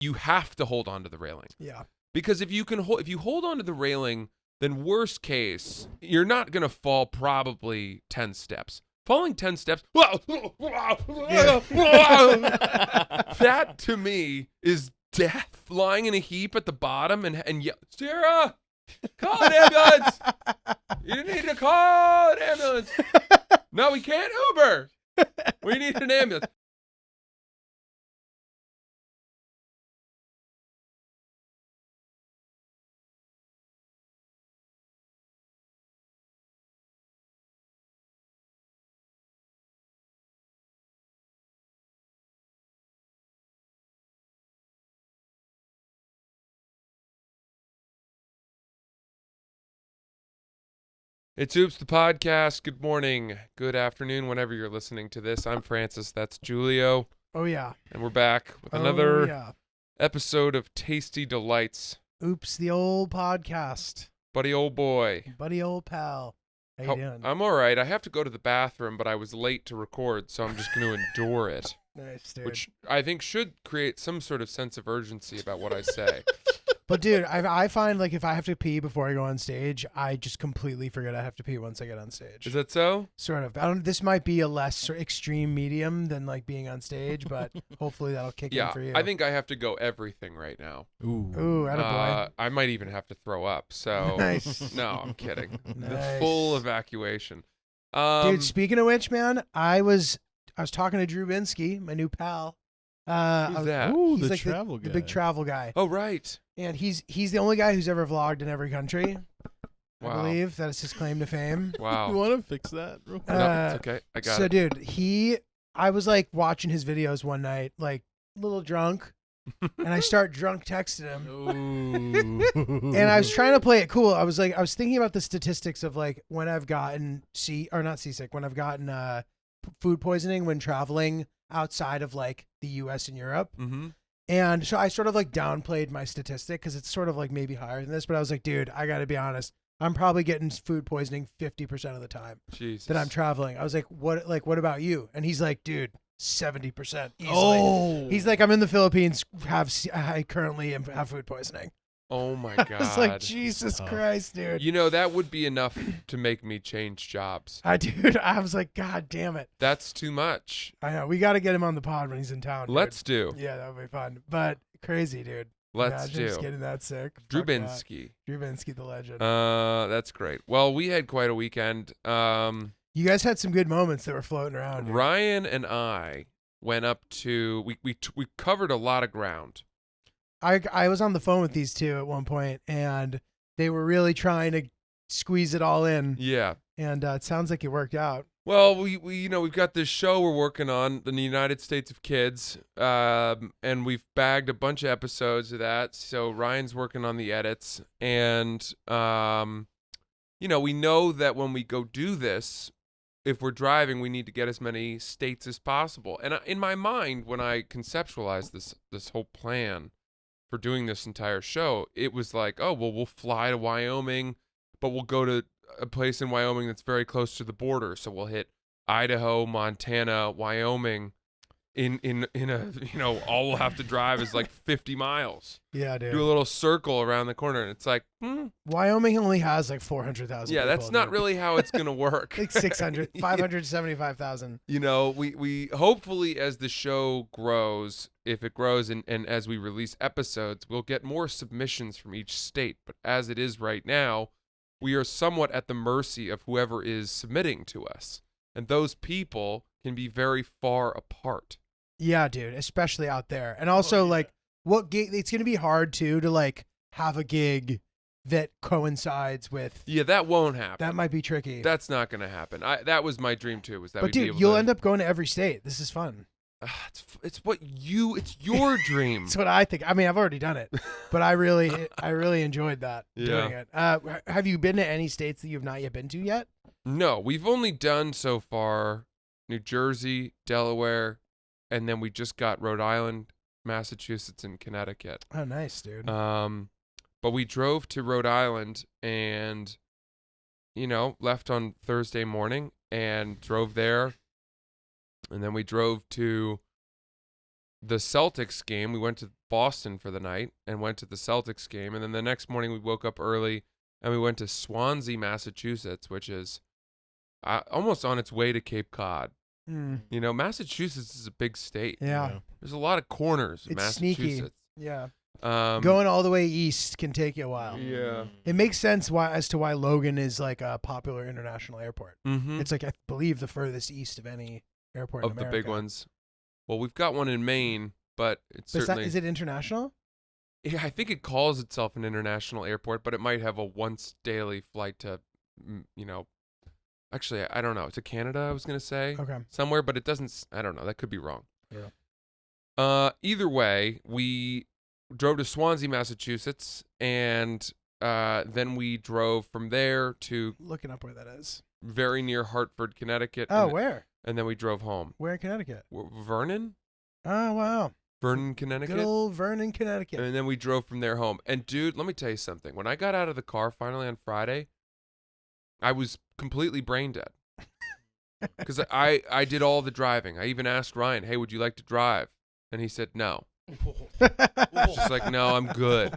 you have to hold on to the railing. Yeah. Because if you hold on to the railing, then worst case, you're not going to fall probably 10 steps. Falling 10 steps, that to me is death. Lying in a heap at the bottom and yell, Sarah, call an ambulance. You need to call an ambulance. No, we can't Uber. We need an ambulance. It's Oops the Podcast. Good morning, good afternoon, whenever you're listening to this. I'm Francis. That's Julio. Oh, yeah. And we're back with another episode of Tasty Delights. Oops, the old podcast. Buddy old boy. Buddy old pal. How you doing? I'm all right. I have to go to the bathroom, but I was late to record, so I'm just going to endure it. Nice, dude. Which I think should create some sort of sense of urgency about what I say. But, dude, I find, like, if I have to pee before I go on stage, I just completely forget I have to pee once I get on stage. Is that so? Sort of. This might be a less extreme medium than, like, being on stage, but hopefully that'll kick in for you. I think I have to go everything right now. Ooh, attaboy. I might even have to throw up, so... Nice. No, I'm kidding. Nice. The full evacuation. Dude, speaking of which, man, I was talking to Drew Binsky, my new pal. Who's that? Ooh, He's the like travel guy. the big travel guy. Oh, right. And he's the only guy who's ever vlogged in every country. Wow. I believe that is his claim to fame. Wow. You want to fix that real quick? No, it's okay. I got it. Dude, I was like watching his videos one night, like a little drunk, and I start drunk texting him. Ooh. And I was trying to play it cool. I was thinking about the statistics of like when I've gotten when I've gotten food poisoning when traveling outside of like the US and Europe. Mm-hmm. And so I sort of like downplayed my statistic because it's sort of like maybe higher than this, but I was like, dude, I got to be honest. I'm probably getting food poisoning 50% of the time that I'm traveling. I was like, what about you? And he's like, dude, 70% easily. Oh. He's like, I'm in the Philippines, I currently have food poisoning. Oh my God. I was like, Jesus Christ, dude. You know, that would be enough to make me change jobs. I was like, God damn it. That's too much. I know. We got to get him on the pod when he's in town. Dude. Let's do. Yeah, that would be fun. But crazy, dude. Let's Imagine do. Just getting that sick. Drew Fuck that. Binsky. Drew Binsky, the legend. That's great. Well, we had quite a weekend. You guys had some good moments that were floating around. Dude. Ryan and I went up to, we covered a lot of ground. I was on the phone with these two at one point, and they were really trying to squeeze it all in. Yeah. And it sounds like it worked out. Well, we've got this show we're working on, the United States of Kids, and we've bagged a bunch of episodes of that. So Ryan's working on the edits, and we know that when we go do this, if we're driving, we need to get as many states as possible. And in my mind, when I conceptualized this whole plan for doing this entire show, it was like, oh, well, we'll fly to Wyoming, but we'll go to a place in Wyoming that's very close to the border. So we'll hit Idaho, Montana, Wyoming in a, all we'll have to drive is like 50 miles. Yeah, dude. Do a little circle around the corner. And it's like, Wyoming only has like 400,000 yeah, people, that's not really how it's going to work. like 575,000. We hopefully, as the show grows, if it grows and as we release episodes, we'll get more submissions from each state. But as it is right now, we are somewhat at the mercy of whoever is submitting to us. And those people can be very far apart. Yeah, dude, especially out there. And also, like, what gig? It's going to be hard, too, to, like, have a gig that coincides with. Yeah, that won't happen. That might be tricky. That's not going to happen. That was my dream, too, was that but, dude, you'll end up going to every state. This is fun. It's your dream. It's what I think. I mean, I've already done it, but I really enjoyed that doing it. Have you been to any states that you've not yet been to yet? No, we've only done so far New Jersey, Delaware, and then we just got Rhode Island, Massachusetts, and Connecticut. Oh, nice, dude. But we drove to Rhode Island and, left on Thursday morning and drove there. And then we drove to the Celtics game. We went to Boston for the night and went to the Celtics game. And then the next morning we woke up early and we went to Swansea, Massachusetts, which is almost on its way to Cape Cod. You know, Massachusetts is a big state. Yeah. There's a lot of corners in It's Massachusetts. sneaky. Yeah. Going all the way east can take you a while. Yeah. It makes sense as to why Logan is like a popular international airport. Mm-hmm. It's like, I believe, the furthest east of any airport in Of the America. big ones. Well, we've got one in Maine, but it's certainly... Is it international? Yeah, I think it calls itself an international airport, but it might have a once daily flight to, you know... Actually, I don't know. To Canada, I was going to say. Okay. Somewhere, but it doesn't... I don't know. That could be wrong. Yeah. Either way, we drove to Swansea, Massachusetts, and then we drove from there to... Looking up where that is. Very near Hartford, Connecticut. Oh, where? And then we drove home. Where in Connecticut? Vernon? Oh, wow. Vernon, Connecticut. Good old Vernon, Connecticut. And then we drove from there home. And dude, let me tell you something. When I got out of the car finally on Friday, I was completely brain dead. Because I did all the driving. I even asked Ryan, hey, would you like to drive? And he said no. Just like, no, I'm good.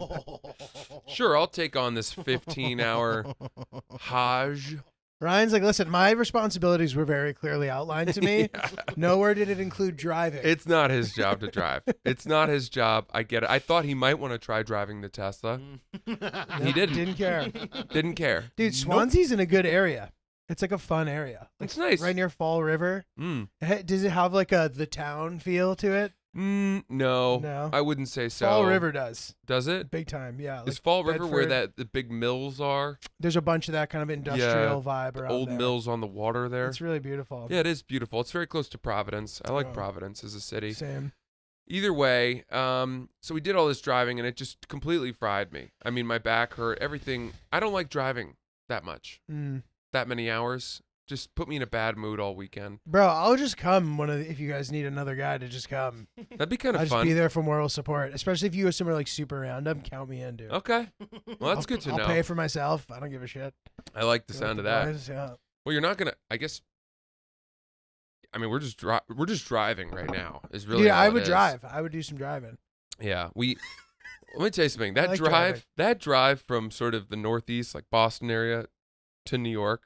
Sure, I'll take on this 15-hour Hajj. Ryan's like, listen, my responsibilities were very clearly outlined to me. Yeah. Nowhere did it include driving. It's not his job to drive. It's not his job. I get it. I thought he might want to try driving the Tesla. He didn't. Didn't care. Didn't care. Dude, Swansea's in a good area. It's like a fun area. Like, It's nice. Right near Fall River. Does it have like the town feel to it? No. No. I wouldn't say so. Fall River does. Does it? Big time, yeah. Is Like Fall River where Bedford. the big mills are? There's a bunch of that kind of industrial vibe around Old there. mills on the water there. It's really beautiful. Yeah, it is beautiful. It's very close to Providence. I like Oh. Providence as a city. Same. Either way, so we did all this driving and it just completely fried me. I mean, my back hurt, everything. I don't like driving that much. That many hours. Just put me in a bad mood all weekend. Bro, I'll just come if you guys need another guy to just come. That'd be kind I'll of just fun. be there for moral support, especially if you go somewhere like super random. Count me in, dude. Okay. Well, that's good to know. I'll pay for myself. I don't give a shit. I like the Go sound with of the that. boys, yeah. Well, you're not gonna. I guess. I mean, we're just driving right now. Is really. Dude, all I it would is. drive. I would do some driving. Yeah, we. Let me tell you something. That like drive, driving. that drive from sort of the Northeast, like Boston area, to New York,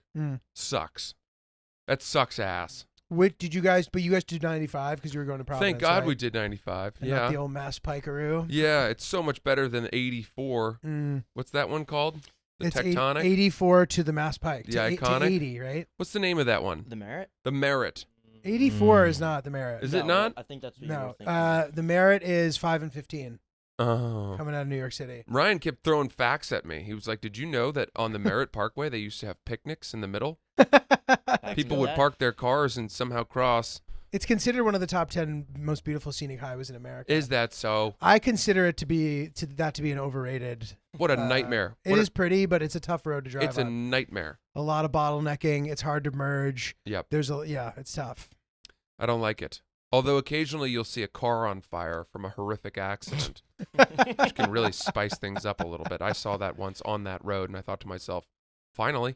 sucks. That sucks ass. Did you guys? But you guys did 95 because you were going to Providence. Thank God right? we did 95. And Yeah. not the old Mass Pikaroo. Yeah, it's so much better than 84. What's that one called? The It's Tectonic? 84 to the Mass Pike. The to iconic? To 80, right? What's the name of that one? The Merit? The Merit. 84 is not the Merit. Is it not? I think that's what you were No. thinking. The Merit is 5 and 15 Oh. coming out of New York City. Ryan kept throwing facts at me. He was like, did you know that on the Merritt Parkway, they used to have picnics in the middle? People would park their cars and somehow cross. It's considered one of the top 10 most beautiful scenic highways in America. Is that so? I consider it to be an overrated. What a nightmare. It is pretty, but it's a tough road to drive It's a on. nightmare. A lot of bottlenecking. It's hard to merge. Yep. It's tough. I don't like it. Although occasionally you'll see a car on fire from a horrific accident, which can really spice things up a little bit. I saw that once on that road, and I thought to myself, finally,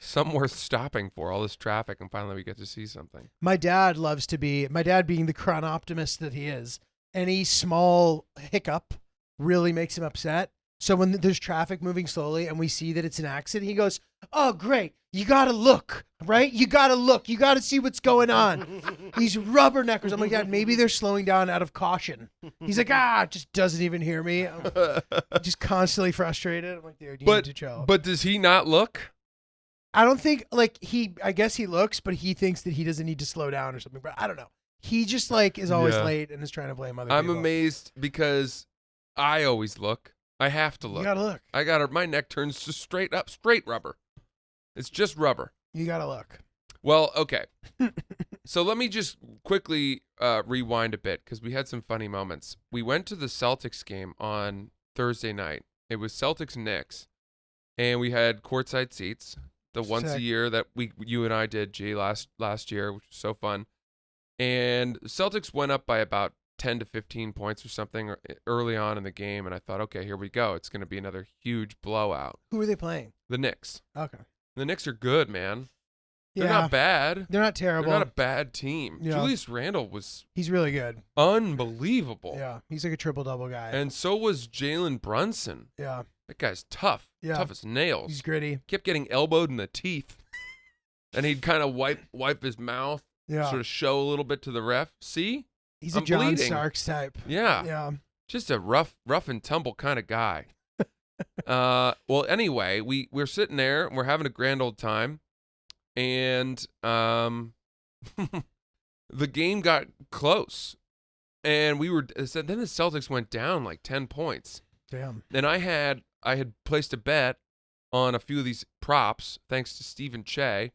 something worth stopping for, all this traffic, and finally we get to see something. My dad being the chronoptimist that he is, any small hiccup really makes him upset. So when there's traffic moving slowly and we see that it's an accident, he goes, oh, great. You got to look, right? You got to look. You got to see what's going on. These rubberneckers. I'm like, Dad, maybe they're slowing down out of caution. He's like, just doesn't even hear me. I'm just constantly frustrated. I'm like, dude, you need to chill. But does he not look? I don't think, I guess he looks, but he thinks that he doesn't need to slow down or something. But I don't know. He just, is always late and is trying to blame other people. I'm amazed because I always look. I have to look. You gotta look. My neck turns to straight rubber. It's just rubber. You gotta look. Well, okay. So let me just quickly rewind a bit because we had some funny moments. We went to the Celtics game on Thursday night. It was Celtics-Knicks, and we had courtside seats. The once a Sick. year that you and I did, last year, which was so fun. And Celtics went up by about 10 to 15 points or something early on in the game, and I thought, okay, here we go. It's going to be another huge blowout. Who are they playing? The Knicks. Okay. The Knicks are good, man. They're not bad. They're not terrible. They're not a bad team. Yeah. Julius Randle He's really good. Unbelievable. Yeah, he's like a triple-double guy. And so was Jalen Brunson. Yeah. That guy's tough. Yeah. Tough as nails. He's gritty. Kept getting elbowed in the teeth. And he'd kind of wipe his mouth. Yeah. Sort of show a little bit to the ref. See? He's a I'm John bleeding. Starks type. Yeah. Yeah. Just a rough and tumble kind of guy. Well, anyway, we're sitting there and we're having a grand old time. And the game got close. And then the Celtics went down like 10 points. Damn. And I had placed a bet on a few of these props, thanks to Stephen Che,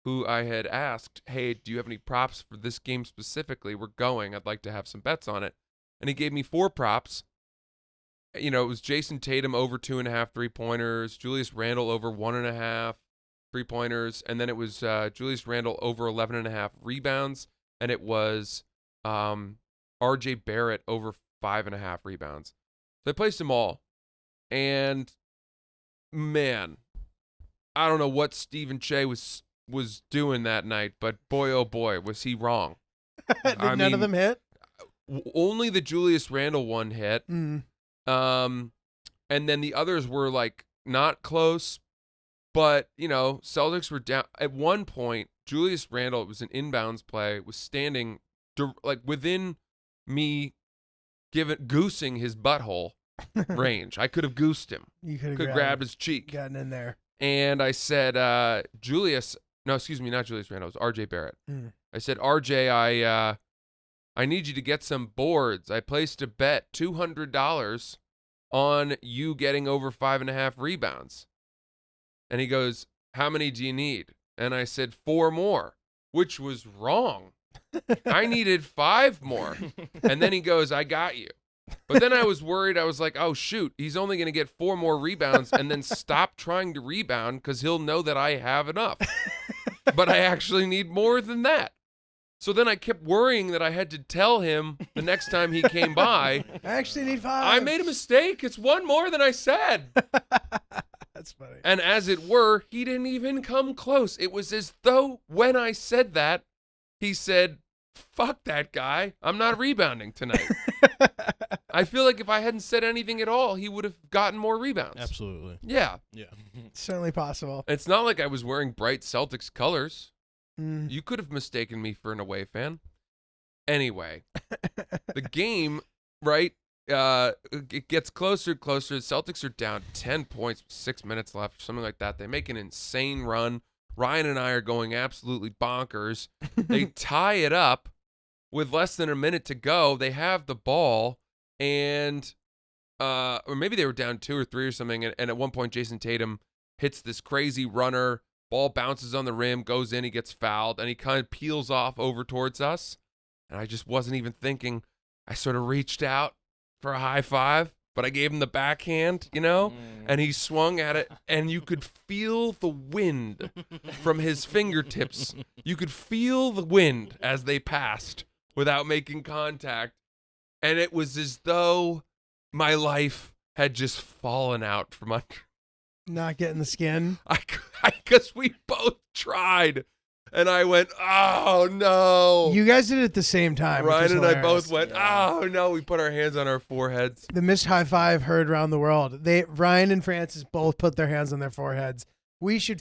who I had asked, hey, do you have any props for this game specifically? We're going. I'd like to have some bets on it. And he gave me 4 props. You know, it was Jason Tatum over 2.5 3-pointers, Julius Randle over 1.5 3-pointers, and then it was Julius Randle over 11.5 rebounds, and it was R.J. Barrett over 5.5 rebounds. So I placed them all. And, man, I don't know what Stephen Che was doing that night, but boy, oh boy, was he wrong. Did none of them hit? Only the Julius Randle one hit. Mm. And then the others were like not close, but you know, Celtics were down at one point. Julius Randle, it was an inbounds play, was standing like within me goosing his butthole range. I could have goosed him. You could have grabbed his cheek. Gotten in there. And I said, not Julius Randle, it was RJ Barrett. Mm. I said, RJ, I need you to get some boards. I placed a bet $200 on you getting over 5.5 rebounds. And he goes, how many do you need? And I said 4 more, which was wrong. I needed 5 more. And then he goes, I got you. But then I was worried. I was like, oh, shoot, he's only going to get 4 more rebounds and then stop trying to rebound because he'll know that I have enough. But I actually need more than that. So then I kept worrying that I had to tell him the next time he came by. I actually need 5. I made a mistake. It's 1 more than I said. That's funny. And as it were, he didn't even come close. It was as though when I said that, he said, fuck that guy. I'm not rebounding tonight. I feel like if I hadn't said anything at all, he would have gotten more rebounds. Absolutely. Yeah. Yeah. Certainly possible. It's not like I was wearing bright Celtics colors. Mm. You could have mistaken me for an away fan. Anyway, the game, right, it gets closer and closer. The Celtics are down 10 points, 6 minutes left, something like that. They make an insane run. Ryan and I are going absolutely bonkers. They tie it up with less than a minute to go. They have the ball, and or maybe they were down 2 or 3 or something, and at one point Jason Tatum hits this crazy runner. Ball bounces on the rim, goes in, he gets fouled, and he kind of peels off over towards us. And I just wasn't even thinking. I sort of reached out for a high five, but I gave him the backhand, you know? And he swung at it, and you could feel the wind from his fingertips. You could feel the wind as they passed without making contact. And it was as though my life had just fallen out from under. Not getting the skin. Because we both tried. And I went, oh, no. You guys did it at the same time. Ryan and I both hilarious. went, oh, no. We put our hands on our foreheads. The missed high five heard around the world. Ryan and Francis both put their hands on their foreheads. We should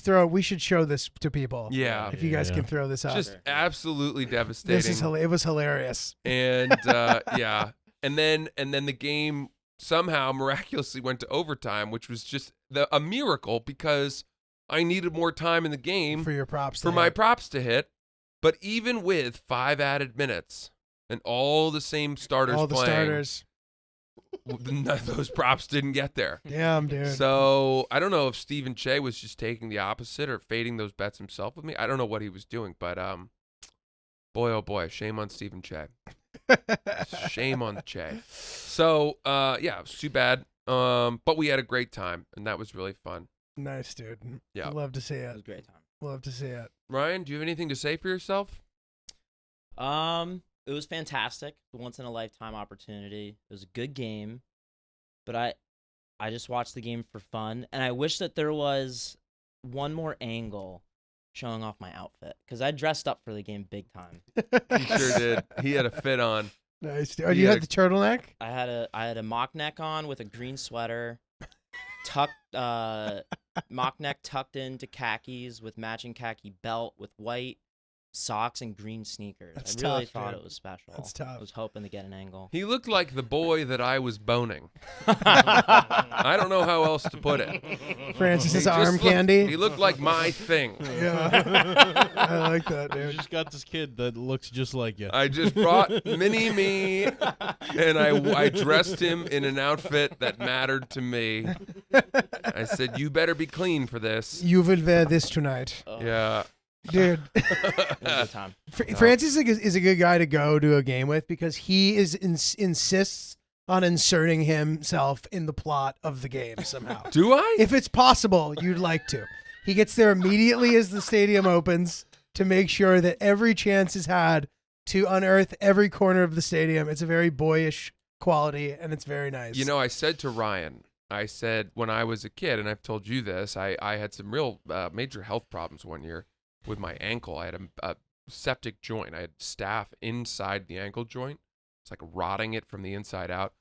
show this to people. Yeah. If you guys can throw this out. Just absolutely devastating. It was hilarious. And, yeah. And then the game somehow miraculously went to overtime, which was just a miracle because I needed more time in the game for your props for my props to hit. But even with 5 added minutes and all the same starters playing, none of those props didn't get there. Damn, dude. So I don't know if Stephen Che was just taking the opposite or fading those bets himself with me. I don't know what he was doing, but boy, oh boy, shame on Stephen Che. Shame on Che. So yeah, it was too bad. But we had a great time, and that was really fun. Nice, dude. Yeah. Love to see it. It was a great time. Love to see it. Ryan, do you have anything to say for yourself? It was fantastic. Once in a lifetime opportunity. It was a good game, but I just watched the game for fun, and I wish that there was one more angle showing off my outfit because I dressed up for the game big time. He sure did. He had a fit on. Nice. Oh, you had the turtleneck? I had a mock neck on with a green sweater, mock neck tucked into khakis with matching khaki belt with white socks and green sneakers. That's I really tough, thought dude. it was special. That's tough. I was hoping to get an angle. He looked like the boy that I was boning. I don't know how else to put it. Francis's He just arm looked- candy. He looked like my thing. Yeah. I like that, You dude. just got this kid that looks just like you. I just brought mini me, and I dressed him in an outfit that mattered to me. I said, "You better be clean for this." You will wear this tonight. Oh, Yeah. Dude. it was a good time. Francis is a good guy to go to a game with because he insists on inserting himself in the plot of the game somehow. Do I? If it's possible, you'd like to. He gets there immediately as the stadium opens to make sure that every chance is had to unearth every corner of the stadium. It's a very boyish quality, and it's very nice. You know, I said to Ryan, I said when I was a kid, and I've told you this, I had some real major health problems one year with my ankle. I had a septic joint. I had staph inside the ankle joint. It's like rotting it from the inside out.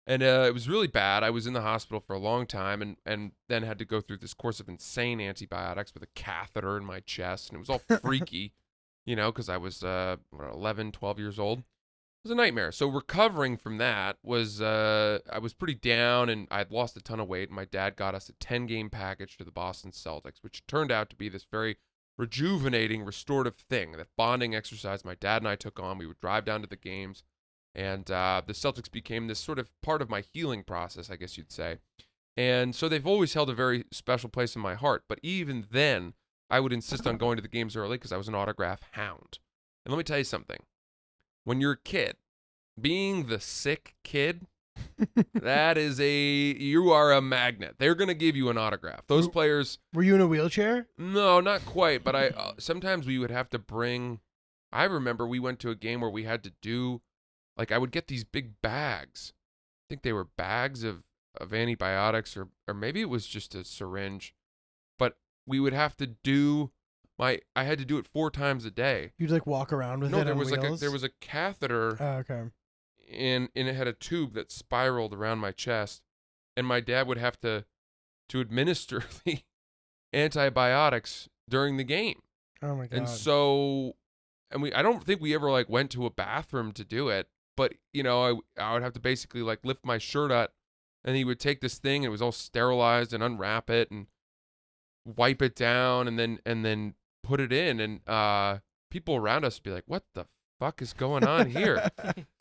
And it was really bad. I was in the hospital for a long time and then had to go through this course of insane antibiotics with a catheter in my chest. And it was all freaky, because I was 11, 12 years old. It was a nightmare. So recovering from that was, I was pretty down and I'd lost a ton of weight. And my dad got us a 10-game package to the Boston Celtics, which turned out to be this very rejuvenating, restorative thing, that bonding exercise my dad and I took on. We would drive down to the games, and the Celtics became this sort of part of my healing process, I guess you'd say. And so they've always held a very special place in my heart. But even then, I would insist on going to the games early because I was an autograph hound. And let me tell you something. When you're a kid, being the sick kid, you are a magnet. They're going to give you an autograph. Those players. Were you in a wheelchair? No, not quite. But sometimes we would have to bring, I remember we went to a game where we had to do, I would get these big bags. I think they were bags of antibiotics or maybe it was just a syringe. But we would have to do, I had to do it 4 times a day. You'd walk around with No, it there on was wheels? there was a catheter. Oh, okay. And it had a tube that spiraled around my chest, and my dad would have to administer the antibiotics during the game. Oh my god. And so, I don't think we ever went to a bathroom to do it, but I would have to basically lift my shirt up, and he would take this thing and it was all sterilized and unwrap it and wipe it down and then put it in, and people around us would be like, "What the fuck is going on here?"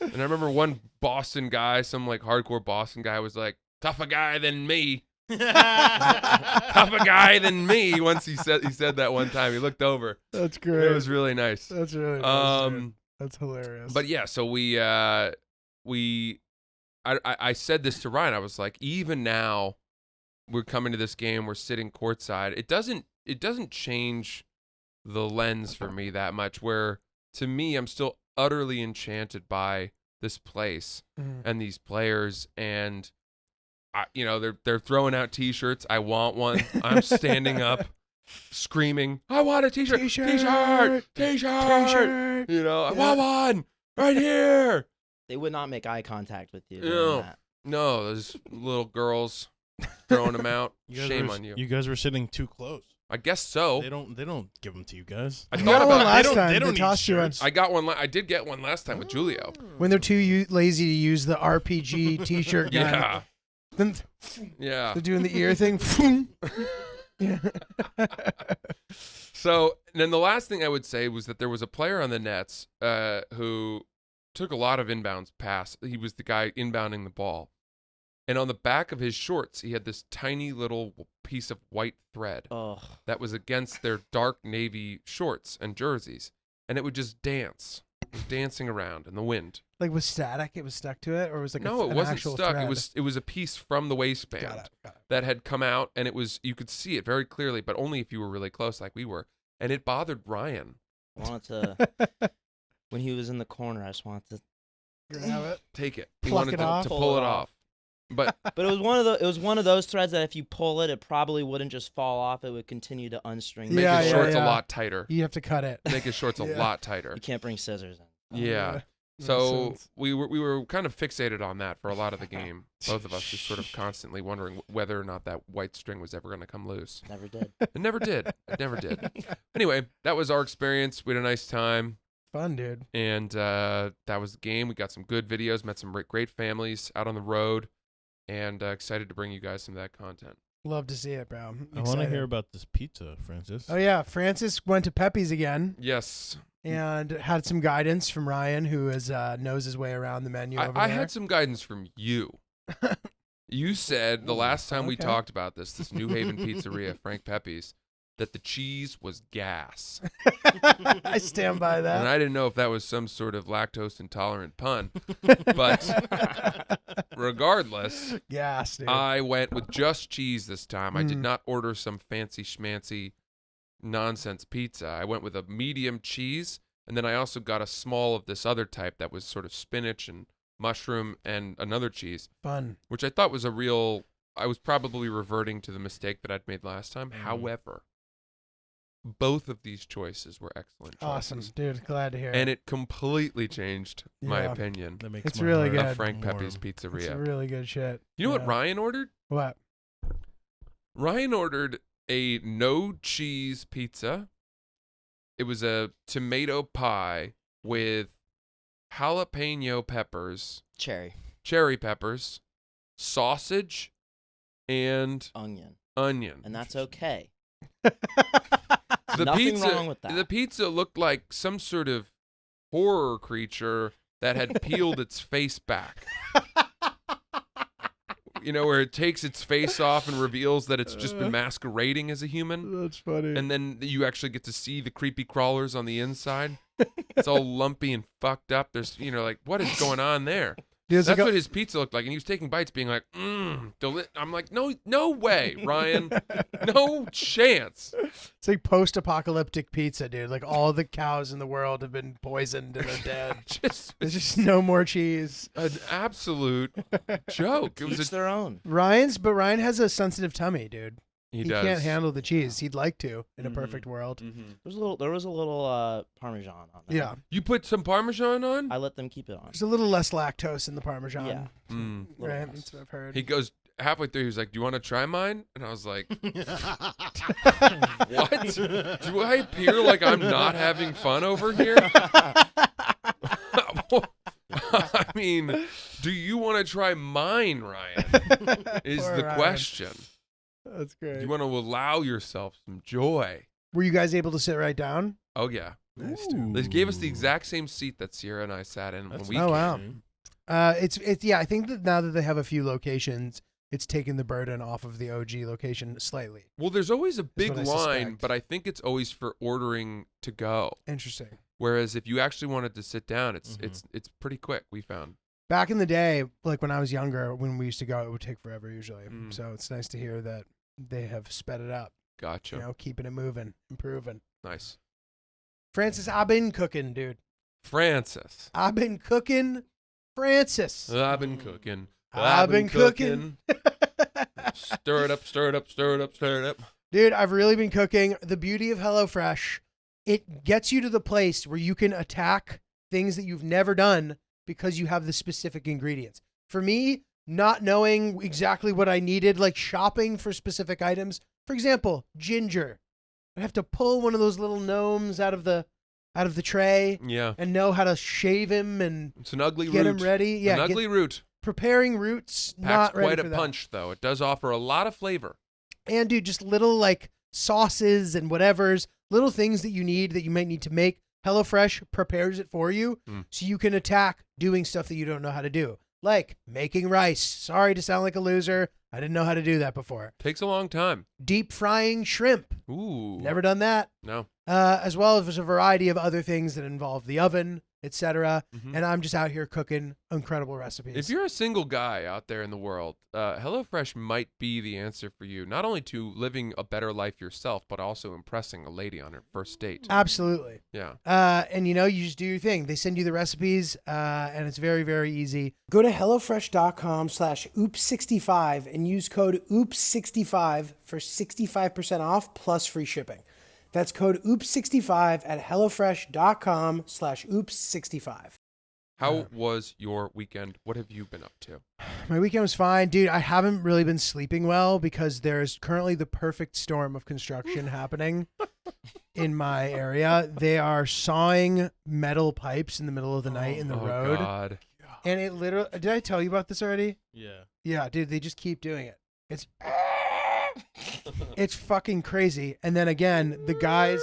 And I remember one Boston guy, some hardcore Boston guy, was like, "Tougher guy than me." Tougher guy than me. Once he said that one time. He looked over. That's great. It was really nice. That's really nice. Dude. That's hilarious. But yeah, so I said this to Ryan. I was like, even now, we're coming to this game. We're sitting courtside. It doesn't change the lens for me that much. Where to me, I'm still utterly enchanted by this place and these players, and they're throwing out T-shirts. I want one. I'm standing up, screaming, "I want a T-shirt! T-shirt! T-shirt! I want one right here!" They would not make eye contact with you. No. Doing that. No, those little girls throwing them out. Shame on you. You guys were sitting too close. I guess so. They don't give them to you guys. I You thought got one about last they don't- time. they don't They need tossed you one. shirts. I got one. I did get one last time with Julio. When they're too lazy to use the RPG T-shirt gun, Yeah, then yeah. they're doing the ear thing. Yeah. So then the last thing I would say was that there was a player on the Nets who took a lot of inbounds pass. He was the guy inbounding the ball. And on the back of his shorts, he had this tiny little piece of white thread Ugh. that was against their dark navy shorts and jerseys. And it would just dance. It was dancing around in the wind. Was static? It was stuck to it, or was No, it an wasn't actual stuck. thread? It was a piece from the waistband Got it. that had come out, and you could see it very clearly, but only if you were really close like we were. And it bothered Ryan. I wanted to. When he was in the corner, I just wanted to. You're gonna have it. Take it. He Pluck wanted it to off? pull it off. But it was one of those threads that if you pull it, it probably wouldn't just fall off. It would continue to unstring. make Yeah, his shorts a lot tighter. You have to cut it. Make his shorts a lot tighter. You can't bring scissors in. Yeah. Makes So sense. we were kind of fixated on that for a lot of the game. Both of us just sort of constantly wondering whether or not that white string was ever going to come loose. Never did. It never did. It never did. Anyway, that was our experience. We had a nice time. Fun, dude. And that was the game. We got some good videos, met some great families out on the road, and excited to bring you guys some of that content. Love to see it, bro. I want to hear about this pizza, Francis. Oh yeah, Francis went to Pepe's again Yes. and had some guidance from Ryan, who knows his way around the menu over I there. had some guidance from you. You said the last time we okay. talked about this New Haven pizzeria, Frank Pepe's, that the cheese was gas. I stand by that. And I didn't know if that was some sort of lactose intolerant pun. But regardless, Gas, dude. I went with just cheese this time. I did Mm. not order some fancy schmancy nonsense pizza. I went with a medium cheese, and then I also got a small of this other type that was sort of spinach and mushroom and another cheese, Fun. which I thought was I was probably reverting to the mistake that I'd made last time. However, both of these choices were excellent choices. Awesome, dude. Glad to hear And it. it completely changed my Yeah. opinion That makes It's my really heart good. of Frank warm. Pepe's It's Pizzeria. really good shit. You know what Yeah. Ryan ordered? What? Ryan ordered a no cheese pizza. It was a tomato pie with jalapeno peppers, cherry peppers, sausage, and Onion. onion. And that's okay. The Nothing pizza, wrong with that. The pizza looked like some sort of horror creature that had peeled its face back. You know, where it takes its face off and reveals that it's just been masquerading as a human. That's funny. And then you actually get to see the creepy crawlers on the inside. It's all lumpy and fucked up. There's, like, what is going on there? Dude, That's what his pizza looked like. And he was taking bites being like, I'm like, no way, Ryan. No chance. It's like post-apocalyptic pizza, dude. Like all the cows in the world have been poisoned and are dead. There's just no more cheese. An absolute joke. It was Each their own. But Ryan has a sensitive tummy, dude. He He does. can't handle the cheese. He'd like to in a Mhm. perfect world. There was a little Parmesan on there. Yeah. You put some Parmesan on? I let them keep it on. There's a little less lactose in the Parmesan. Yeah. Mm. Right? Little less. That's what I've heard. He goes halfway through. He was like, "Do you want to try mine?" And I was like, "What? Do I appear like I'm not having fun over here?" I mean, do you want to try mine, Ryan? Is Poor the Ryan. question. That's Do great. you want to allow yourself some joy? Were you guys able to sit right down? Oh yeah. Nice, dude. They gave us the exact same seat that Sierra and I sat in when That's we Oh, came. wow. It's I think that now that they have a few locations, it's taken the burden off of the OG location slightly. Well, there's always a big what I line, suspect. but I think it's always for ordering to go. Interesting. Whereas if you actually wanted to sit down, it's Mhm. it's pretty quick. We found. Back in the day, like when I was younger, when we used to go, it would take forever usually. Mm. So it's nice to hear that they have sped it up. Gotcha. You know, keeping it moving, improving. Nice. Francis, I've been cooking, dude. Francis. I've been cooking, Francis. I've been cooking. I've been cooking. Stir it up, stir it up, stir it up, stir it up. Dude, I've really been cooking. The beauty of HelloFresh, it gets you to the place where you can attack things that you've never done because you have the specific ingredients. For me, not knowing exactly what I needed, like shopping for specific items. For example, ginger. I have to pull one of those little gnomes out of the tray Yeah. and know how to shave him and It's an ugly get root. him ready. Yeah, An ugly root. preparing roots, Packs not ready quite for a that. punch, though. It does offer a lot of flavor. And dude, just little like sauces and whatevers, little things that you need that you might need to make. HelloFresh prepares it for you so you can attack doing stuff that you don't know how to do. Like making rice. Sorry to sound like a loser. I didn't know how to do that before. Takes a long time. Deep frying shrimp. Ooh. Never done that. No. As well as a variety of other things that involve the oven etc. And I'm just out here cooking incredible recipes. If you're a single guy out there in the world, HelloFresh might be the answer for you, not only to living a better life yourself, but also impressing a lady on her first date. Absolutely. Yeah. And you just do your thing. They send you the recipes, and it's very, very easy. Go to HelloFresh.com/oops65 and use code oops65 for 65% off plus free shipping. That's code oops65 at HelloFresh.com/oops65. How was your weekend? What have you been up to? My weekend was fine. Dude, I haven't really been sleeping well because there's currently the perfect storm of construction happening in my area. They are sawing metal pipes in the middle of the night in the road. God. And it literally, did I tell you about this already? Yeah. Yeah, dude, they just keep doing it. It's fucking crazy. And then again, the guys,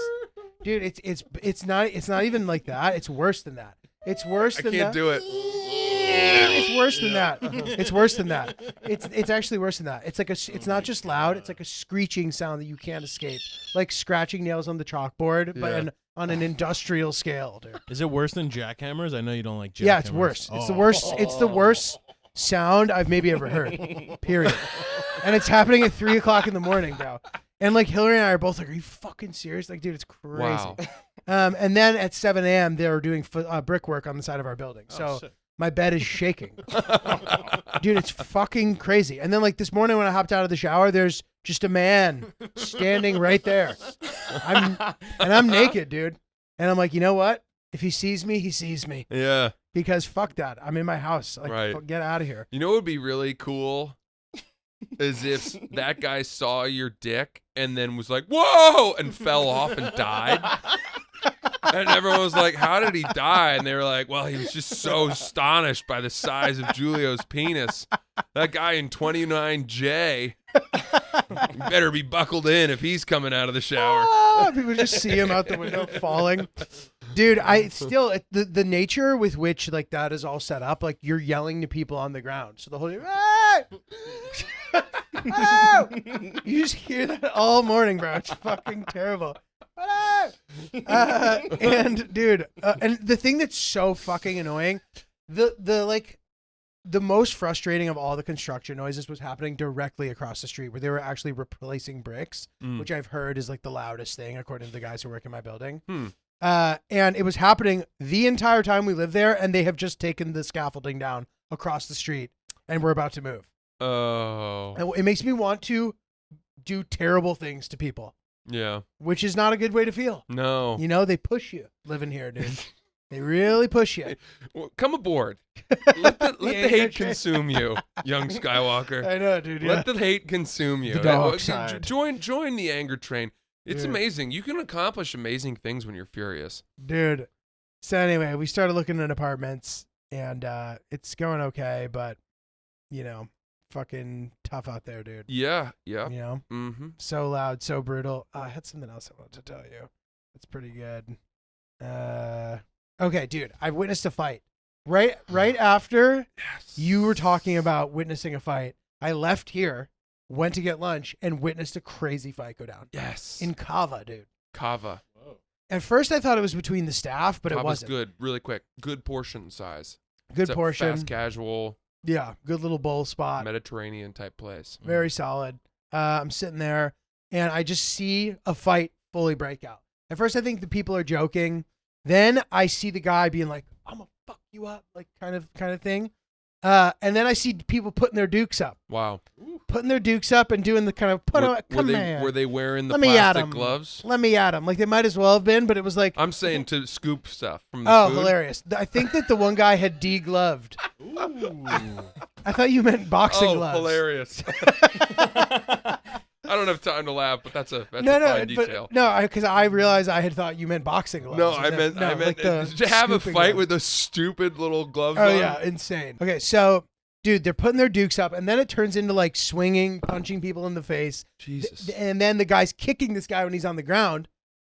dude, it's not even like that. It's worse than that. It's worse than that. I can't do it. It's worse than that. It's worse than that. It's actually worse than that. It's like it's not just loud. It's like a screeching sound that you can't escape, like scratching nails on the chalkboard, but on an industrial scale, dude. Is it worse than jackhammers? I know you don't like jackhammers. Yeah, it's worse. It's the worst. It's the worst sound I've maybe ever heard. Period. And it's happening at 3 o'clock in the morning, bro. And like Hillary and I are both like, "Are you fucking serious?" Like, dude, it's crazy. Wow. And then at 7 a.m. they were doing brickwork on the side of our building. So my bed is shaking. Dude, it's fucking crazy. And then like this morning when I hopped out of the shower, there's just a man standing right there. I'm naked, dude. And I'm like, you know what? If he sees me, he sees me. Yeah. Because fuck that. I'm in my house. Like, Right. Get out of here. You know what would be really cool? Is if that guy saw your dick and then was like, whoa, and fell off and died. And everyone was like, how did he die? And they were like, well, he was just so astonished by the size of Julio's penis. That guy in 29J, you better be buckled in if he's coming out of the shower. People just see him out the window falling. Dude, the nature with which like that is all set up, like you're yelling to people on the ground. So the whole oh! You just hear that all morning, bro. It's fucking terrible. And dude, and the thing that's so fucking annoying, the most frustrating of all the construction noises was happening directly across the street where they were actually replacing bricks, which I've heard is like the loudest thing according to the guys who work in my building. And it was happening the entire time we lived there, and they have just taken the scaffolding down across the street, and we're about to move. Oh. And it makes me want to do terrible things to people. Yeah. Which is not a good way to feel. No. You know, they push you living here, dude. They really push you. Well, come aboard. Let the hate consume you, young Skywalker. I know, dude. Let the hate consume you. The dark side. Join the anger train. It's Dude. amazing. You can accomplish amazing things when you're furious. Dude. So anyway, we started looking at apartments, and it's going okay, but, you know, fucking tough out there, dude. Yeah. Yeah. You know? Mm-hmm. So loud, so brutal. I had something else I wanted to tell you. It's pretty good. Okay, dude, I witnessed a fight. Right after you were talking about witnessing a fight, I left here, went to get lunch, and witnessed a crazy fight go down. Yes. In Kava, dude. Kava. At first, I thought it was between the staff, but Kava's it wasn't. good. Really quick. Good portion size. Good It's a portion. Fast casual. Yeah, good little bowl spot. Mediterranean type place. Very solid. I'm sitting there, and I just see a fight fully break out. At first, I think the people are joking. Then I see the guy being like, "I'm gonna fuck you up," like kind of thing. And then I see people putting their dukes up. Wow. Putting their dukes up and doing the kind of Were they wearing the Let me at plastic 'em. gloves? Let me at them. Like they might as well have been, but it was like, I'm saying to scoop stuff from the food. Hilarious. I think that the one guy had degloved. I thought you meant boxing gloves. Hilarious. I don't have time to laugh, but that's a fine detail. Because I realized I had thought you meant boxing gloves. No, I meant like the to have a scooping fight gloves. with those stupid little gloves Oh on. yeah, insane. Okay, so dude, they're putting their dukes up, and then it turns into like swinging, punching people in the face. Jesus. And then the guy's kicking this guy when he's on the ground.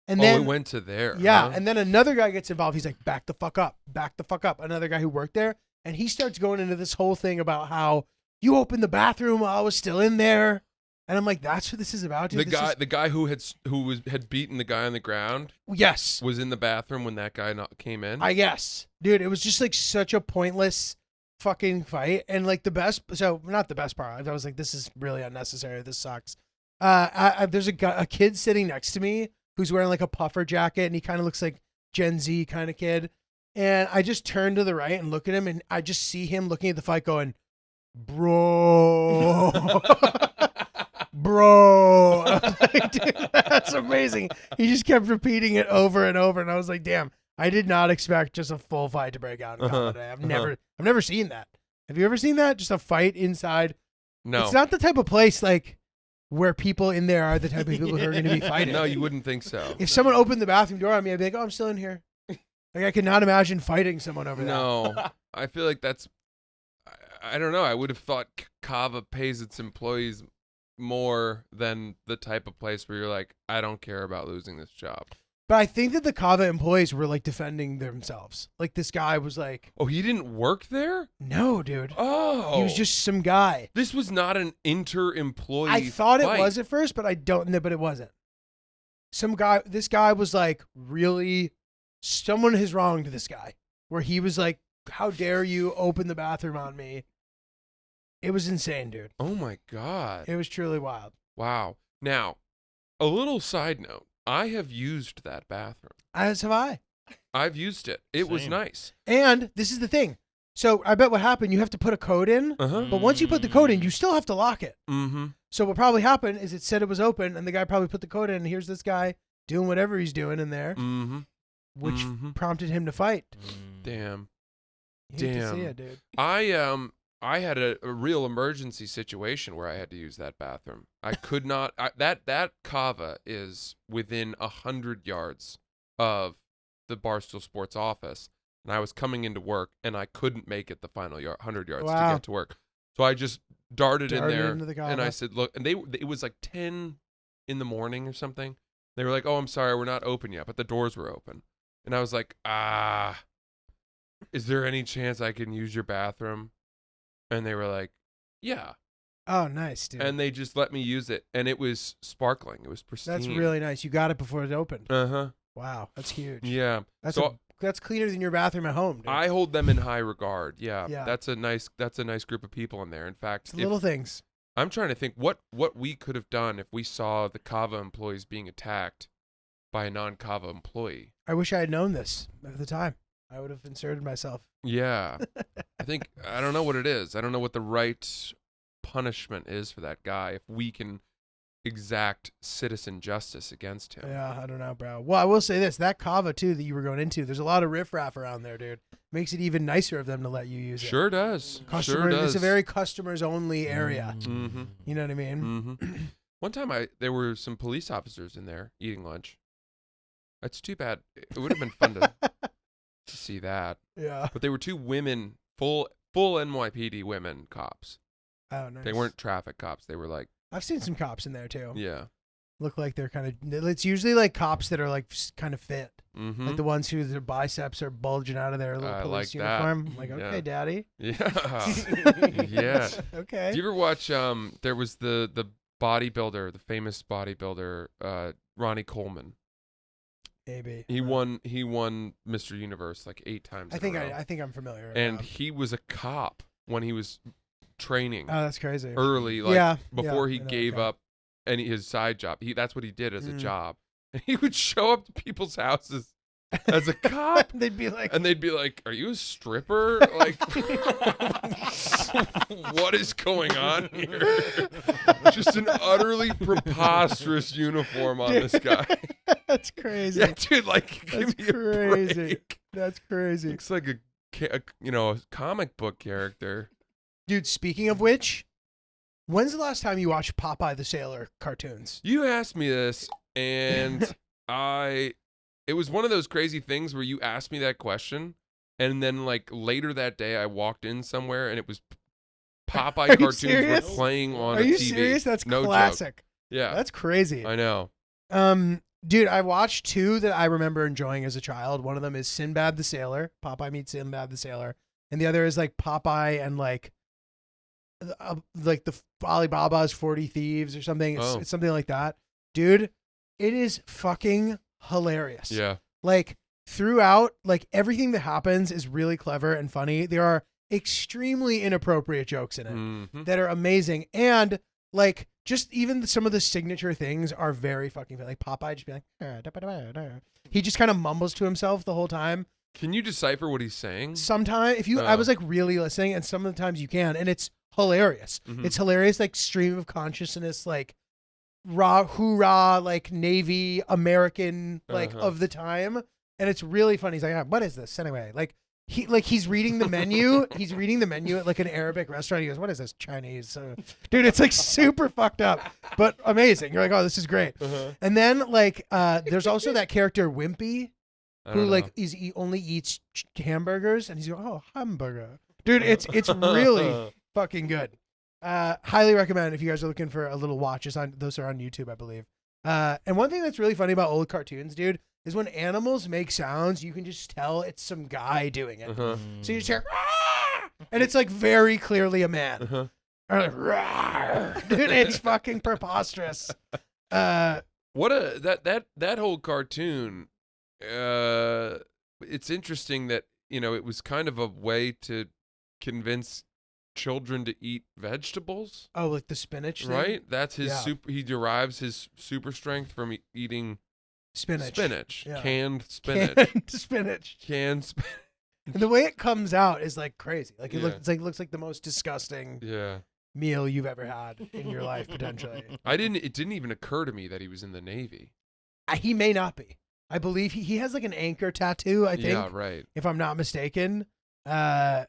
And Oh, then it went to there. yeah, huh? and then another guy gets involved. He's like, back the fuck up, back the fuck up. Another guy who worked there, and he starts going into this whole thing about how you opened the bathroom while I was still in there. And I'm like, that's what this is about, dude. The guy who had beaten the guy on the ground. Yes. Was in the bathroom when that guy came in. I guess, dude. It was just like such a pointless fucking fight, and like not the best part. I was like, this is really unnecessary. This sucks. There's a kid sitting next to me who's wearing like a puffer jacket, and he kind of looks like Gen Z kind of kid. And I just turn to the right and look at him, and I just see him looking at the fight, going, "Bro." Bro, I was like, dude, that's amazing. He just kept repeating it over and over, and I was like, damn, I did not expect just a full fight to break out in Canada. I've never seen that. Have you ever seen that? Just a fight inside? No, it's not the type of place like where people in there are the type of people who are going to be fighting. No, you wouldn't think so. If someone opened the bathroom door on me, I'd be like, oh, I'm still in here. Like, I could not imagine fighting someone over there. No, I feel like that's. I don't know. I would have thought Kava pays its employees more than the type of place where you're like, I don't care about losing this job. But I think that the Kava employees were like defending themselves. Like this guy was like, oh, he didn't work there? No, dude. Oh. He was just some guy. This was not an inter-employee I thought fight. It was at first, but I don't know, but it wasn't. This guy was like, really, someone has wronged this guy. Where he was like, how dare you open the bathroom on me? It was insane, dude. Oh my God. It was truly wild. Wow. Now, a little side note. I have used that bathroom. As have I. I've used it. It was nice. And this is the thing. So I bet what happened, you have to put a code in, but once you put the code in, you still have to lock it. Mm-hmm. So what probably happened is it said it was open, and the guy probably put the code in, and here's this guy doing whatever he's doing in there, which prompted him to fight. Damn. You hate to see it, dude. I had a real emergency situation where I had to use that bathroom. I could not. That Kava is within 100 yards of the Barstool Sports office, and I was coming into work, and I couldn't make it the final 100 yards to get to work. So I just darted in there, and I said, "Look," and it was like 10 in the morning or something. They were like, "Oh, I'm sorry, we're not open yet," but the doors were open, and I was like, is there any chance I can use your bathroom? And they were like, yeah. Oh, nice, dude. And they just let me use it. And it was sparkling. It was pristine. That's really nice. You got it before it opened. Uh-huh. Wow, that's huge. Yeah. That's cleaner than your bathroom at home, dude. I hold them in high regard. Yeah. Yeah. That's a nice group of people in there. In fact, little things. I'm trying to think what we could have done if we saw the Kava employees being attacked by a non-Kava employee. I wish I had known this at the time. I would have inserted myself. Yeah. I don't know what it is. I don't know what the right punishment is for that guy if we can exact citizen justice against him. Yeah, I don't know, bro. Well, I will say this. That Kava, too, that you were going into, there's a lot of riffraff around there, dude. Makes it even nicer of them to let you use it. Sure does. It's a very customers-only area. Mm-hmm. You know what I mean? Mm-hmm. One time, there were some police officers in there eating lunch. That's too bad. It would have been fun to see that. Yeah. But they were two women, full NYPD women cops. Oh, nice. They weren't traffic cops. They were like. I've seen some cops in there too. Yeah. Look like they're kind of. It's usually like cops that are like kind of fit. Mm-hmm. Like the ones who their biceps are bulging out of their little police uniform. Like, okay, daddy. Yeah. Yeah. Okay. Do you ever watch? There was the bodybuilder, the famous bodybuilder, Ronnie Coleman. Maybe. He won Mr. Universe like 8 times. I think I'm familiar. And he was a cop when he was training. Oh, that's crazy. Early, before he gave up his side job. That's what he did as a job. And he would show up to people's houses as a cop. They'd be like, "Are you a stripper? Like, what is going on here?" Just an utterly preposterous uniform on this guy. That's crazy. Yeah, dude, like, that's give me crazy. a break. That's crazy. Looks like a comic book character. Dude, speaking of which, when's the last time you watched Popeye the Sailor cartoons? You asked me this, and it was one of those crazy things where you asked me that question, and then like later that day I walked in somewhere and it was Popeye cartoons were playing on a TV. Are you serious? That's no classic. Joke. Yeah. That's crazy. I know. Dude, I watched 2 that I remember enjoying as a child. One of them is Sinbad the Sailor. Popeye meets Sinbad the Sailor. And the other is like Popeye and like like the Alibaba's 40 Thieves or something. Oh. It's something like that. Dude, it is fucking hilarious. Yeah. Like throughout, like everything that happens is really clever and funny. There are extremely inappropriate jokes in it Mhm. that are amazing. And like just even some of the signature things are very fucking funny. Like Popeye just be like, he just kind of mumbles to himself the whole time. Can you decipher what he's saying? Sometimes if you, I was like really listening, and some of the times you can, and it's hilarious. Mhm. It's hilarious, like stream of consciousness, like raw hoorah, like Navy American, like of the time, and it's really funny. He's like, what is this anyway? He's reading the menu. He's reading the menu at like an Arabic restaurant. He goes, "What is this? Chinese?" Dude, it's like super fucked up, but amazing. You're like, "Oh, this is great." And then like, there's also that character Wimpy, who like he only eats hamburgers, and he's like, "Oh, hamburger." Dude, it's really fucking good. Highly recommend if you guys are looking for a little watch. Those are on YouTube, I believe. And one thing that's really funny about old cartoons, dude, is when animals make sounds, you can just tell it's some guy doing it. So you just hear, "Rah!" And it's like very clearly a man. Or like, "Rah!" Dude, it's fucking preposterous. That whole cartoon. It's interesting that it was kind of a way to convince children to eat vegetables. Oh, like the spinach thing? Right? That's his he derives his super strength from eating spinach. Yeah. Canned spinach. Canned spinach. And the way it comes out is like crazy. Like it looks like the most disgusting meal you've ever had in your life, potentially. It didn't even occur to me that he was in the Navy. He may not be. I believe he has like an anchor tattoo, I think. Yeah, right. If I'm not mistaken. But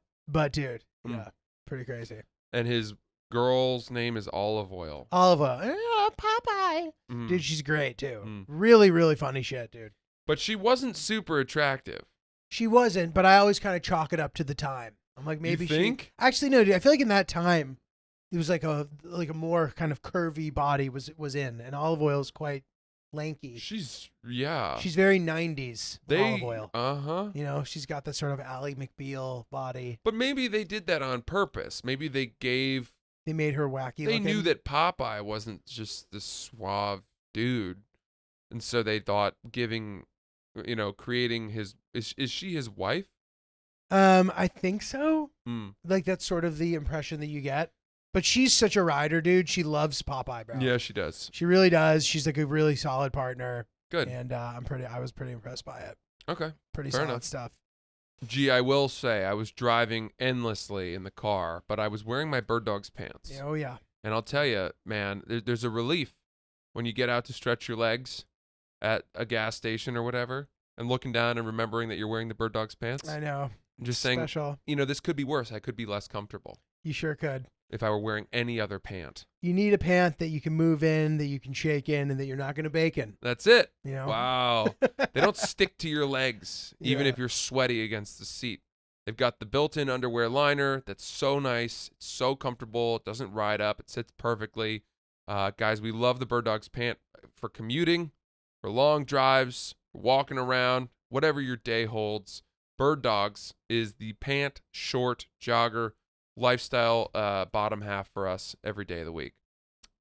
dude, yeah, pretty crazy. And his girl's name is Olive Oil. Popeye. Dude, she's great too. Really, really funny shit, dude. But she wasn't super attractive. She wasn't, but I always kind of chalk it up to the time. I'm like, maybe you think? Actually, no, dude. I feel like in that time, it was like a more kind of curvy body was in, and Olive Oil is quite lanky. She's very 90s Olive Oil. You know, she's got this sort of Ally McBeal body. But maybe they did that on purpose. Maybe they made her wacky. They knew that Popeye wasn't just this suave dude, and so they thought creating his is she his wife? I think so. Like that's sort of the impression that you get. But she's such a rider, dude. She loves Popeye, bro. Yeah, she does. She really does. She's like a really solid partner. Good. And I was pretty impressed by it. Okay. Pretty Fair solid enough. stuff. Gee, I will say I was driving endlessly in the car, but I was wearing my Bird Dogs pants. Oh yeah. And I'll tell you, man, there's a relief when you get out to stretch your legs at a gas station or whatever, and looking down and remembering that you're wearing the Bird Dogs pants. I know. And just Special. saying, this could be worse. I could be less comfortable. You sure could. If I were wearing any other pant. You need a pant that you can move in, that you can shake in, and that you're not going to bake in. That's it. You know? Wow. They don't stick to your legs, even if you're sweaty against the seat. They've got the built-in underwear liner that's so nice. It's so comfortable. It doesn't ride up. It sits perfectly. Guys, we love the Bird Dogs pant for commuting, for long drives, for walking around, whatever your day holds. Bird Dogs is the pant, short, jogger, lifestyle bottom half for us every day of the week.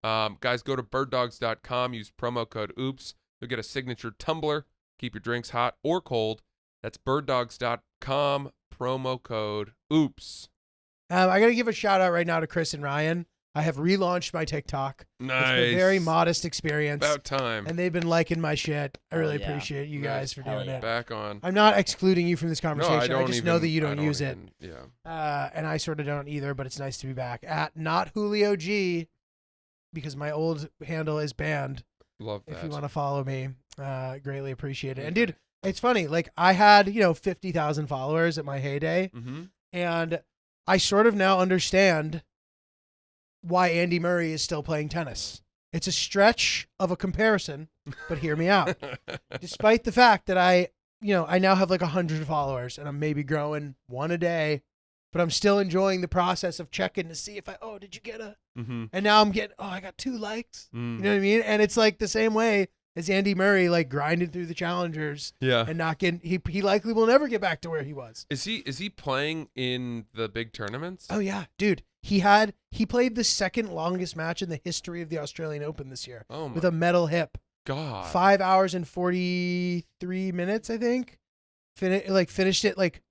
Guys, go to birddogs.com, use promo code OOPS. You'll get a signature tumbler. Keep your drinks hot or cold. That's birddogs.com, promo code OOPS. I got to give a shout out right now to Chris and Ryan. I have relaunched my TikTok. Nice. It's been a very modest experience. About time. And they've been liking my shit. I really appreciate you guys for doing it. Back on. I'm not excluding you from this conversation. No, I just know that you don't use it. Yeah. And I sort of don't either, but it's nice to be back. At not Julio G, because my old handle is banned. Love that. If you want to follow me, greatly appreciate it. And dude, it's funny. Like I had, 50,000 followers at my heyday. Mm-hmm. And I sort of now understand why Andy Murray is still playing tennis. It's a stretch of a comparison, but hear me out. Despite the fact that I now have like 100 followers and I'm maybe growing one a day, but I'm still enjoying the process of checking to see if did you get a, and now I'm getting, I got 2 likes. You know what I mean? And it's like the same way as Andy Murray like grinded through the challengers Yeah. and not getting he likely will never get back to where he was. Is he playing in the big tournaments? Oh yeah, dude. He played the second longest match in the history of the Australian Open this year Oh my with a metal hip. God. 5 hours and 43 minutes, I think. Finished it like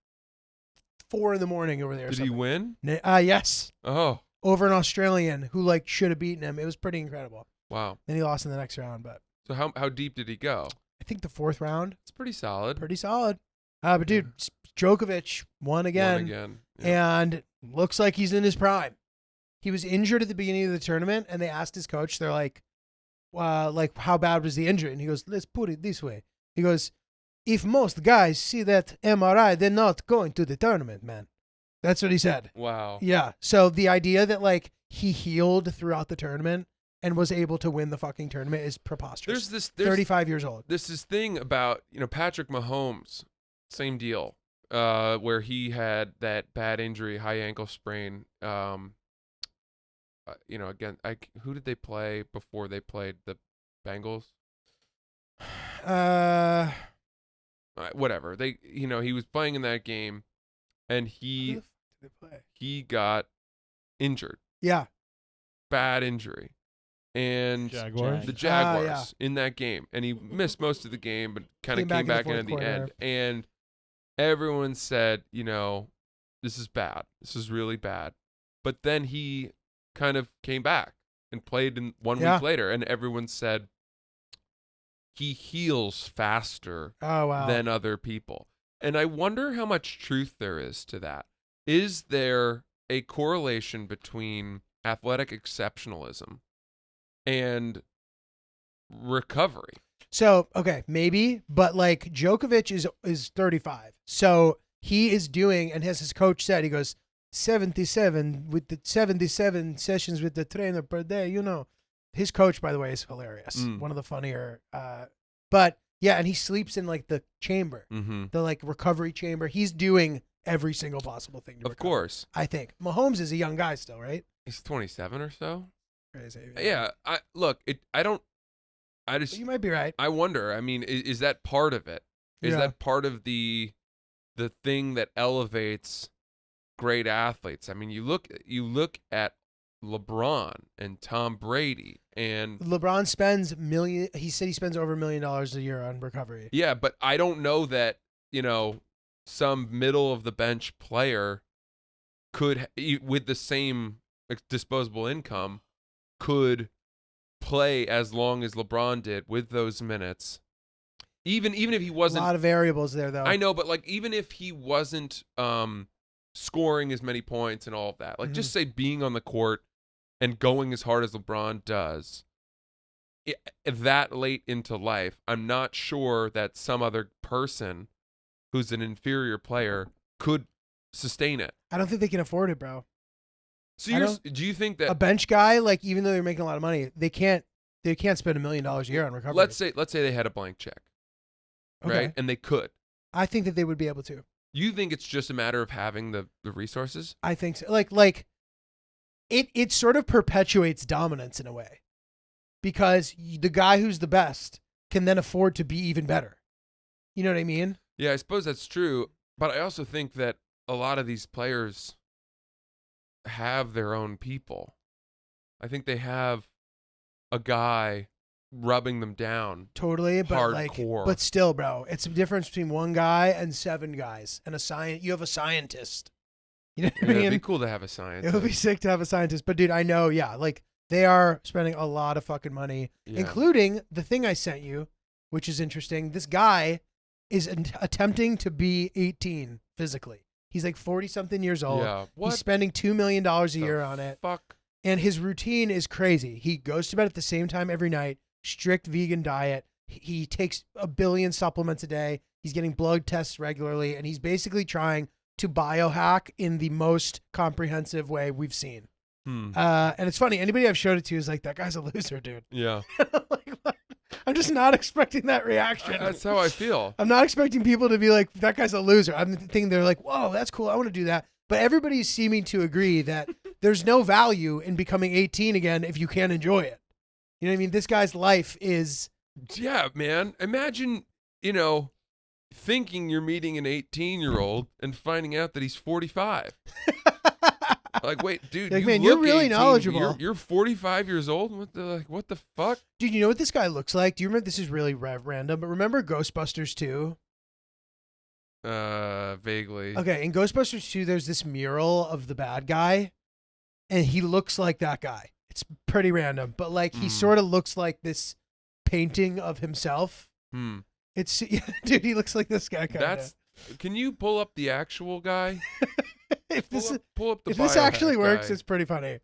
4 a.m. over there. Did he win? Yes. Oh, Over an Australian who like should have beaten him. It was pretty incredible. wow. Then he lost in the next round, but So how deep did he go? I think the 4th round, It's pretty solid. pretty solid. But dude, Djokovic won again, Won again. Yeah. and looks like he's in his prime. He was injured at the beginning of the tournament, and they asked his coach, they're like, how bad was the injury? And he goes, let's put it this way. He goes, if most guys see that MRI, they're not going to the tournament, man. That's what he said. Wow. Yeah. So the idea that like he healed throughout the tournament and was able to win the fucking tournament is preposterous. There's 35 years old. this thing about, Patrick Mahomes, same deal, where he had that bad injury, high ankle sprain. Again, who did they play before they played the Bengals? Whatever. He was playing in that game, and Who the fuck did they play? he got injured, Yeah. bad injury, and Jaguars. the Jaguars yeah. in that game, and he missed most of the game, but kind of Came came back back in in the at the fourth end. And everyone said, this is bad. This is really bad. But then he kind of came back and played in 1 Yeah. week later, and everyone said he heals faster Oh, wow. than other people. And I wonder how much truth there is to that. Is there a correlation between athletic exceptionalism and recovery? So, okay, maybe, but like Djokovic is 35. So he is doing, and as his coach said, he goes 77 with the 77 sessions with the trainer per day. His coach, by the way, is hilarious. One of the funnier. But yeah, and he sleeps in like the chamber, Mm-hmm. the like recovery chamber. He's doing every single possible thing to Of recover, course. I think Mahomes is a young guy still, right? He's 27 or so. Crazy. Yeah. You might be right. I wonder. I mean, is that part of it? Is Yeah. that part of the thing that elevates great athletes? I mean, you look at LeBron and Tom Brady and LeBron spends he said he spends over $1 million a year on recovery. yeah, but I don't know that, some middle of the bench player could, with the same disposable income, could play as long as LeBron did with those minutes. Even if he A wasn't, lot of variables there, though. I know, but like even if he wasn't scoring as many points and all of that, like just say being on the court and going as hard as LeBron does, that late into life, I'm not sure that some other person who's an inferior player could sustain it. I don't think they can afford it, bro. So do you think that A bench guy, like even though they're making a lot of money, they can't spend $1 million a year on recovery. let's say they had a blank check, Okay. right? And they could. I think that they would be able to. You think it's just a matter of having the resources? I think so. Like it sort of perpetuates dominance in a way, because the guy who's the best can then afford to be even better. You know what I mean? Yeah, I suppose that's true. But I also think that a lot of these players have their own people. I think they have a guy rubbing them down. Totally, but Hardcore. but still, bro, it's a difference between one guy and 7 guys and you have a scientist. You know what I It'd mean? be cool to have a scientist. It would be sick to have a scientist. But dude, I know, yeah, like they are spending a lot of fucking money, Yeah. including the thing I sent you, which is interesting. This guy is attempting to be 18 physically. He's like 40 something years old. Yeah. What He's spending $2 million a the year on it. Fuck. And his routine is crazy. He goes to bed at the same time every night, strict vegan diet. He takes 1 billion supplements a day. He's getting blood tests regularly, and he's basically trying to biohack in the most comprehensive way we've seen. And it's funny. Anybody I've showed it to is like, that guy's a loser, dude. Yeah. Like, what? I'm just not expecting that reaction. That's how I feel. I'm not expecting people to be like, that guy's a loser. I'm thinking they're like, whoa, that's cool. I want to do that. But everybody's seeming to agree that there's no value in becoming 18 again if you can't enjoy it. You know what I mean? This guy's life is Yeah, man. Imagine, thinking you're meeting an 18-year-old and finding out that he's 45. Like, wait, dude, like, you man, look you're really 18. knowledgeable. You're 45 years old? What the fuck? Dude, you know what this guy looks like? Do you remember, this is really random, but remember Ghostbusters 2? Vaguely. Okay, in Ghostbusters 2, there's this mural of the bad guy, and he looks like that guy. It's pretty random, but like he sort of looks like this painting of himself. It's dude, he looks like this guy kind of. Can you pull up the actual guy? If pull up the if this biohack actually works, guy. it's pretty funny.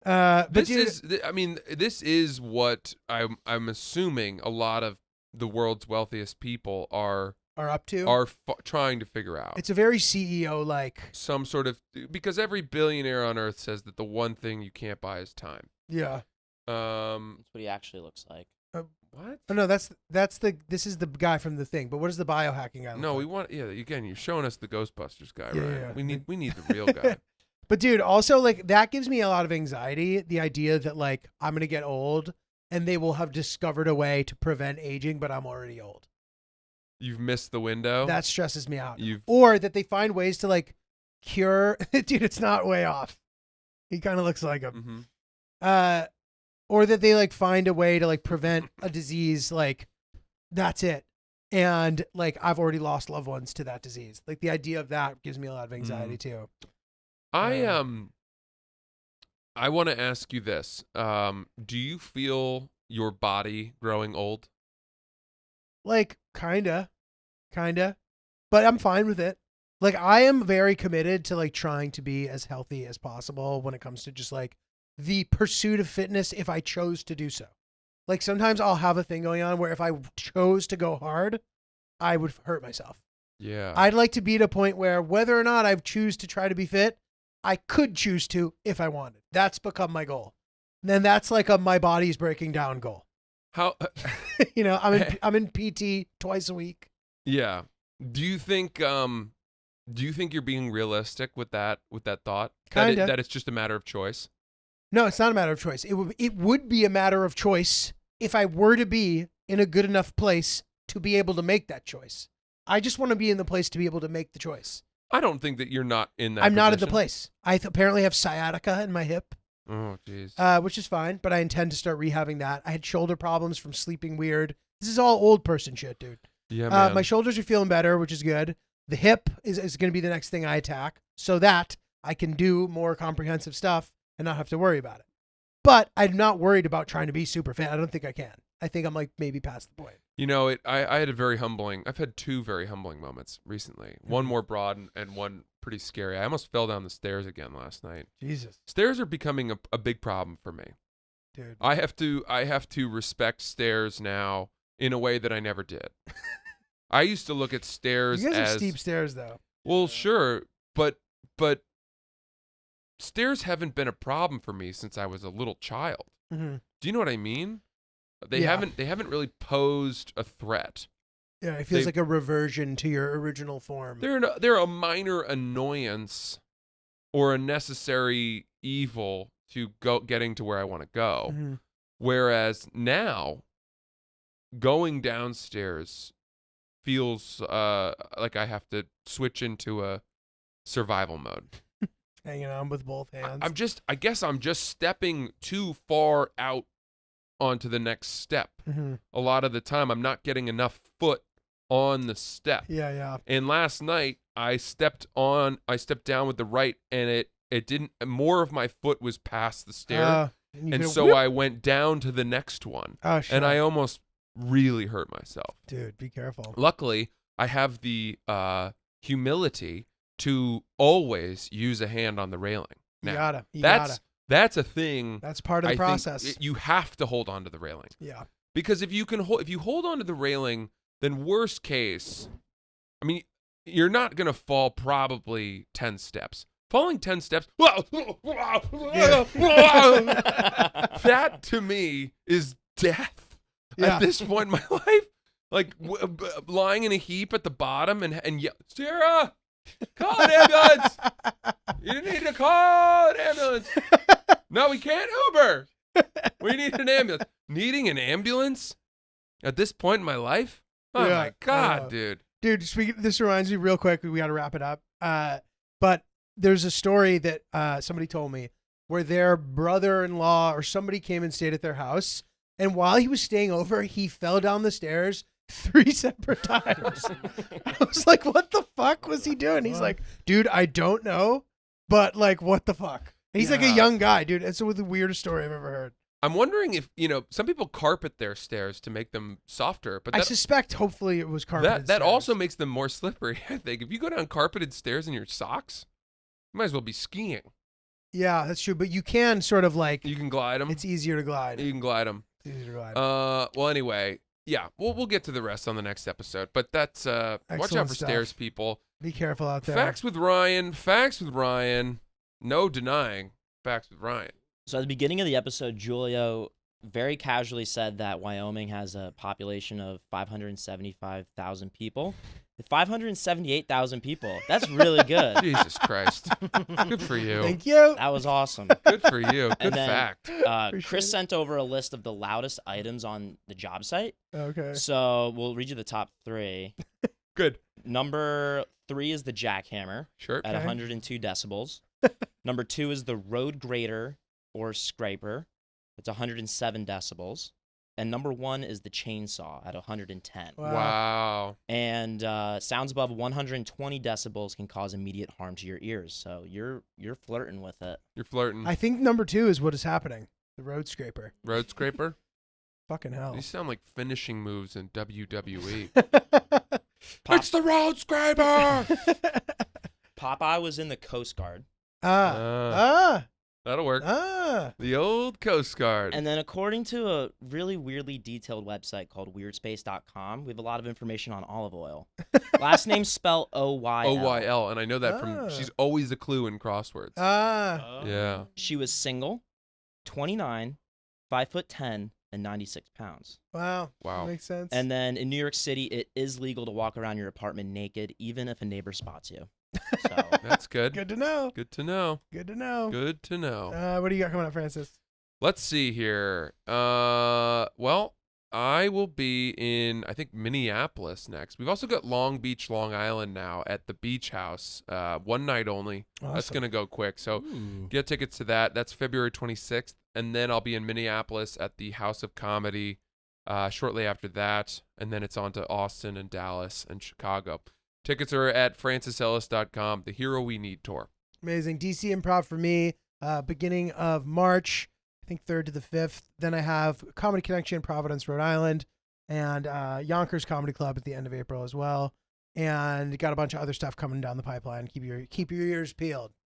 But this is what I'm assuming a lot of the world's wealthiest people are up to trying to figure out. It's a very CEO like some sort of, because every billionaire on earth says that the one thing you can't buy is time. Yeah. That's what he actually looks like. What? Oh no, this is the guy from the thing. But what is the biohacking guy? No, we want again. You're showing us the Ghostbusters guy, Yeah, right? yeah. We need the real guy. But dude, also like that gives me a lot of anxiety. The idea that like I'm gonna get old and they will have discovered a way to prevent aging, but I'm already old. You've missed the window. That stresses me out. You've Or that they find ways to like cure. Dude, it's not way off. He kind of looks like him. Or that they like find a way to like prevent a disease. Like that's it. And like I've already lost loved ones to that disease. Like the idea of that gives me a lot of anxiety too. I want to ask you this. Do you feel your body growing old? Like kinda, but I'm fine with it. Like I am very committed to like trying to be as healthy as possible when it comes to just like the pursuit of fitness if I chose to do so. Like sometimes I'll have a thing going on where if I chose to go hard, I would hurt myself. Yeah. I'd like to be at a point where whether or not I choose to try to be fit, I could choose to if I wanted. That's become my goal. And then that's like a my body's breaking down goal. How I'm in PT twice a week. Yeah. Do you think you're being realistic with that thought? Kinda. That it's just a matter of choice? No, it's not a matter of choice. It would be a matter of choice if I were to be in a good enough place to be able to make that choice. I just want to be in the place to be able to make the choice. I don't think that you're not in that I'm not at the position. place. I apparently have sciatica in my hip. Oh, jeez. Which is fine, but I intend to start rehabbing that. I had shoulder problems from sleeping weird. This is all old person shit, dude. Yeah, man. My shoulders are feeling better, which is good. The hip is going to be the next thing I attack so that I can do more comprehensive stuff and not have to worry about it. But I'm not worried about trying to be super fit. I don't think I can. I think I'm like maybe past the point. I had I've had two very humbling moments recently. One more broad and one pretty scary. I almost fell down the stairs again last night. Jesus. Stairs are becoming a big problem for me. Dude. I have to respect stairs now in a way that I never did. I used to look at stairs You guys as are steep stairs though. Well, sure, but stairs haven't been a problem for me since I was a little child. Mm-hmm. Do you know what I mean? They haven't really posed a threat. Yeah, it feels like a reversion to your original form. They're a minor annoyance or a necessary evil to getting to where I want to go. Mm-hmm. Whereas now, going downstairs feels like I have to switch into a survival mode. Hanging on with both hands. I guess I'm just stepping too far out onto the next step. Mm-hmm. A lot of the time, I'm not getting enough foot on the step. Yeah. And last night, I stepped down with the right, and it didn't. More of my foot was past the stair, and so I went down to the next one. Oh shit! And I almost really hurt myself. Dude, be careful. Luckily, I have the humility to always use a hand on the railing. Now, You gotta. That's a thing. That's part of the process. You have to hold on to the railing. Yeah. Because if you hold on to the railing, then worst case, I mean, you're not gonna fall probably 10 steps. Falling 10 steps, that to me is death. Yeah. At this point in my life, like lying in a heap at the bottom and Sarah, call an ambulance. You need to call an ambulance. No, we can't Uber. We need an ambulance. Needing an ambulance At this point in my life? Oh Yeah, my God, dude. Dude, this reminds me real quick. We got to wrap it up. But there's a story that somebody told me where their brother-in-law or somebody came and stayed at their house. And while he was staying over, he fell down the stairs 3 separate times. I was like, what the fuck was he doing? He's like, dude, I don't know. But like, what the fuck? And he's like a young guy, dude. It's the weirdest story I've ever heard. I'm wondering if, some people carpet their stairs to make them softer, but I suspect hopefully it was carpeted that stairs. also makes them more slippery, I think. If you go down carpeted stairs in your socks, you might as well be skiing. Yeah, that's true. But you can sort of like... You can glide them. It's easier to glide. You can glide them. It's easier to glide. Well, anyway, yeah, we'll get to the rest on the next episode. But that's watch out for stairs, people. Be careful out there. Facts with Ryan. No denying facts with Ryan. So at the beginning of the episode, Julio very casually said that Wyoming has a population of 575,000 people. 578,000 people. That's really good. Jesus Christ. Good for you. Thank you. That was awesome. Good for you. Good And then, fact. Chris sent over a list of the loudest items on the job site. Okay. So we'll read you the top 3. Good. Number 3 is the jackhammer Sure. at 102 decibels. Number 2 is the road grater or scraper. It's 107 decibels. And number 1 is the chainsaw at 110. Wow. And sounds above 120 decibels can cause immediate harm to your ears. So you're flirting with it. You're flirting. I think number 2 is what is happening. The road scraper. Road scraper? Fucking hell. These sound like finishing moves in WWE. Pop- It's the road scraper! Popeye was in the Coast Guard. That'll work. The old Coast Guard. And then according to a really weirdly detailed website called weirdspace.com, we have a lot of information on olive oil. Last name spelled O-Y-L. O-Y-L. And I know that from, she's always a clue in crosswords. Yeah. She was single, 29, 5'10", and 96 pounds. Wow. Wow. Makes sense. And then in New York City, it is legal to walk around your apartment naked, even if a neighbor spots you. So That's good. Good to know. Good to know. Good to know. Good to know. What do you got coming up, Francis? Let's see here. Well, I will be in, I think, Minneapolis next. We've also got Long Beach, Long Island now at the Beach House. 1 night only. Awesome. That's going to go quick. So get tickets to that. That's February 26th. And then I'll be in Minneapolis at the House of Comedy shortly after that. And then it's on to Austin and Dallas and Chicago. Tickets are at francisellis.com, the Hero We Need tour. Amazing. DC Improv for me, beginning of March, I think 3rd to the 5th. Then I have Comedy Connection in Providence, Rhode Island, and Yonkers Comedy Club at the end of April as well. And got a bunch of other stuff coming down the pipeline. Keep your ears peeled.